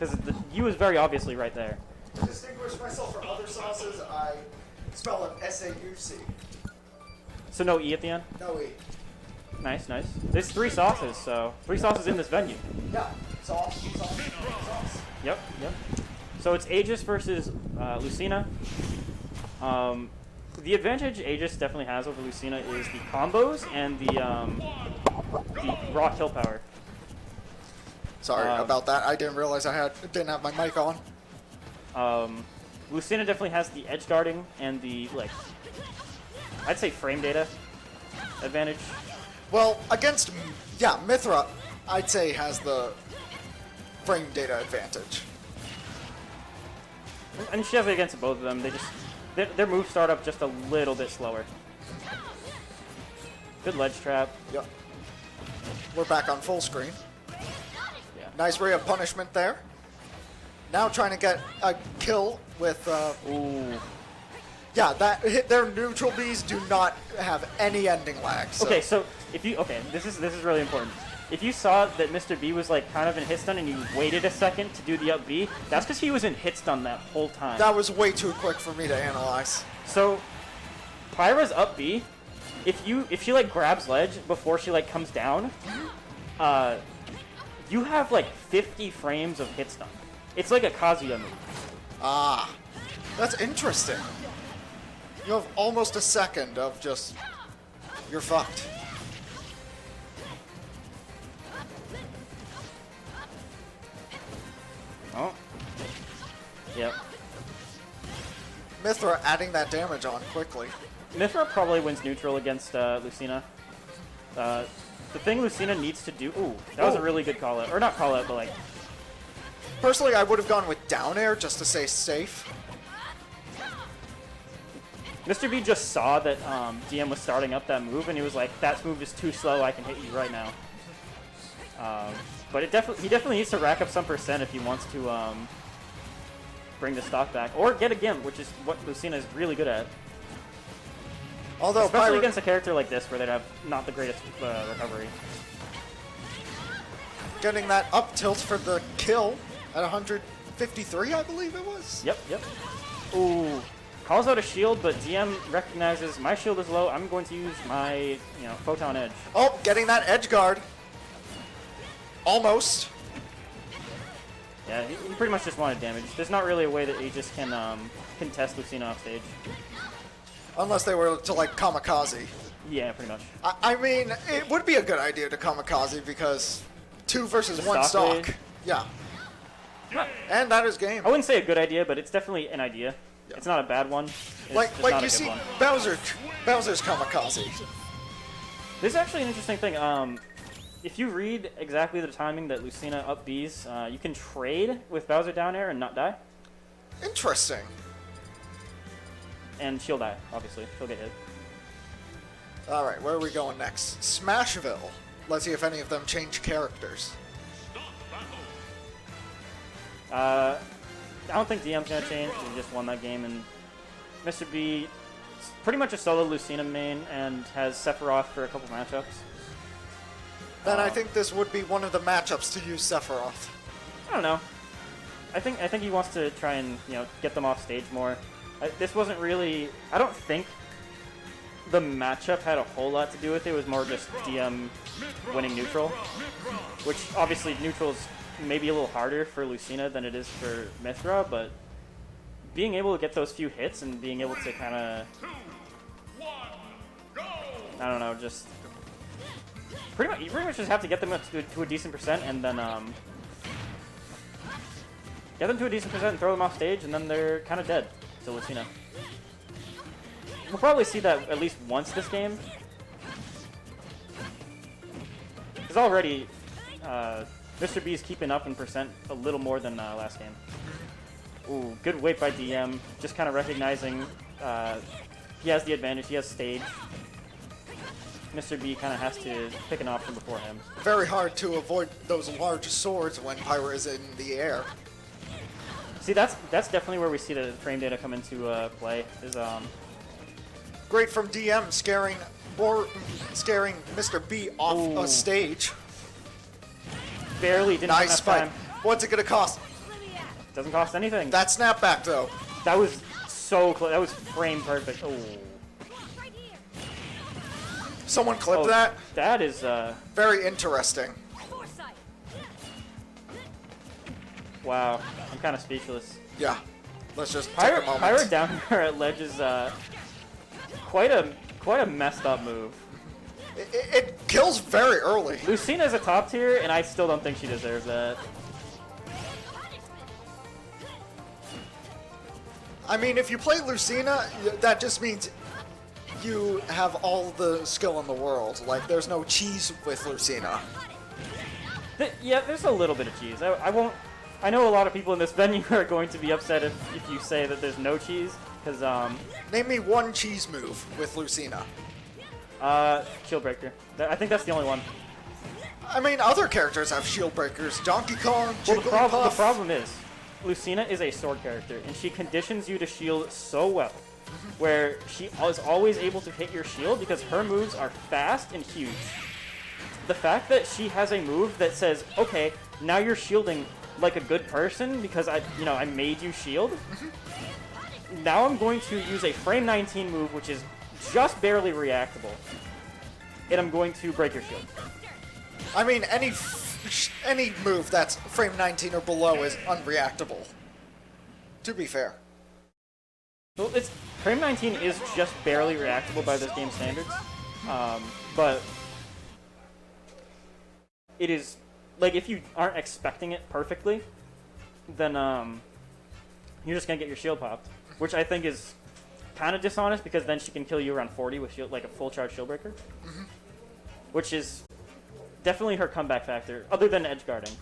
because the U is very obviously right there. To distinguish myself from other sauces, I spell it S-A-U-C. So no E at the end? No E. Nice, nice. There's 3 sauces, so 3 sauces in this venue. Yeah. Sauce, sauce, sauce. Yep, yep. So it's Aegis versus Lucina. The advantage Aegis definitely has over Lucina is the combos and the raw kill power. Sorry about that. I didn't realize I didn't have my mic on. Lucina definitely has the edge guarding and the, like, I'd say frame data advantage. Well, against, yeah, Mythra, I'd say has the frame data advantage. And she has it against both of them. They just, their moves start up just a little bit slower. Good ledge trap. Yep. We're back on full screen. Yeah. Nice ray of punishment there. Now trying to get a kill with, Ooh. yeah, their neutral Bs do not have any ending lag. So. Okay, so if you, this is really important. If you saw that Mr. B was like kind of in hit stun and you waited a second to do the up B, that's because he was in hit stun that whole time. That was way too quick for me to analyze. So, Pyra's up B, if she like grabs ledge before she like comes down, you have like 50 frames of hit stun. It's like a Kazuya move. Ah, that's interesting. You have almost a second of just, you're fucked. Oh. Yep. Mythra adding that damage on quickly. Mythra probably wins neutral against Lucina. The thing Lucina needs to do... Ooh, that was a really good call-out. Or not call-out, but like... Personally, I would have gone with down air just to stay safe. Mr. B just saw that DM was starting up that move, and he was like, that move is too slow, I can hit you right now. But he definitely needs to rack up some percent if he wants to bring the stock back. Or get a Gimp, which is what Lucina is really good at. Although especially against a character like this, where they'd have not the greatest recovery. Getting that up tilt for the kill at 153, I believe it was? Yep, yep. Ooh. Calls out a shield, but DM recognizes my shield is low. I'm going to use my, photon edge. Oh, getting that edge guard. Almost. Yeah, he pretty much just wanted damage. There's not really a way that Aegis can contest Lucina off stage. Unless they were to, like, kamikaze. Yeah, pretty much. I mean, it would be a good idea to kamikaze because 2 versus 1 stock. Yeah. And that is game. I wouldn't say a good idea, but it's definitely an idea. Yeah. It's not a bad one. It's like not you see, Bowser's kamikaze. This is actually an interesting thing. If you read exactly the timing that Lucina up Bs, you can trade with Bowser down air and not die. Interesting. And she'll die, obviously. She'll get hit. Alright, where are we going next? Smashville. Let's see if any of them change characters. I don't think DM's going to change. He just won that game. And Mr. B is pretty much a solo Lucina main and has Sephiroth for a couple matchups. Then I think this would be one of the matchups to use Sephiroth. I don't know. I think he wants to try and get them off stage more. This wasn't really. I don't think the matchup had a whole lot to do with it. It was more just DM winning neutral, which obviously neutral's maybe a little harder for Lucina than it is for Mythra, but being able to get those few hits and being able to kind of, I don't know, just you pretty much just have to get them to a decent percent and then get them to a decent percent and throw them off stage, and then they're kind of dead to Lucina. We'll probably see that at least once this game, because already Mr. B is keeping up in percent a little more than last game. Ooh, good wait by DM, just kind of recognizing he has the advantage, he has stage. Mr. B kind of has to pick an option before him. Very hard to avoid those large swords when Pyra is in the air. See, that's definitely where we see the frame data come into play. Is great from DM scaring Mr. B off a stage. Barely didn't nice have enough fight. time. What's it gonna cost? Doesn't cost anything. That snapback, though. That was so close. That was frame perfect. Oh. Someone clipped that. That is very interesting. Wow. I'm kind of speechless. Yeah. Let's just take a moment. Pyra down there at ledge is quite a messed up move. It kills very early. Lucina is a top tier, and I still don't think she deserves that. I mean, if you play Lucina, that just means you have all the skill in the world. Like, there's no cheese with Lucina. Yeah, there's a little bit of cheese. I won't. I know a lot of people in this venue are going to be upset if you say that there's no cheese, because Name me one cheese move with Lucina. Shield Breaker. I think that's the only one. I mean, other characters have shield breakers. Donkey Kong, Well, Jigglypuff. the problem is, Lucina is a sword character, and she conditions you to shield so well, where she is always able to hit your shield because her moves are fast and huge. The fact that she has a move that says, okay, now you're shielding like a good person because I made you shield. Now I'm going to use a frame 19 move, which is just barely reactable, and I'm going to break your shield. I mean, any move that's frame 19 or below is unreactable. To be fair. Well, frame 19 is just barely reactable by this game's standards, but it is like if you aren't expecting it perfectly, then you're just gonna get your shield popped, which I think is kind of dishonest because then she can kill you around 40 with shield, like a full charge shield breaker, which is definitely her comeback factor, other than edge guarding.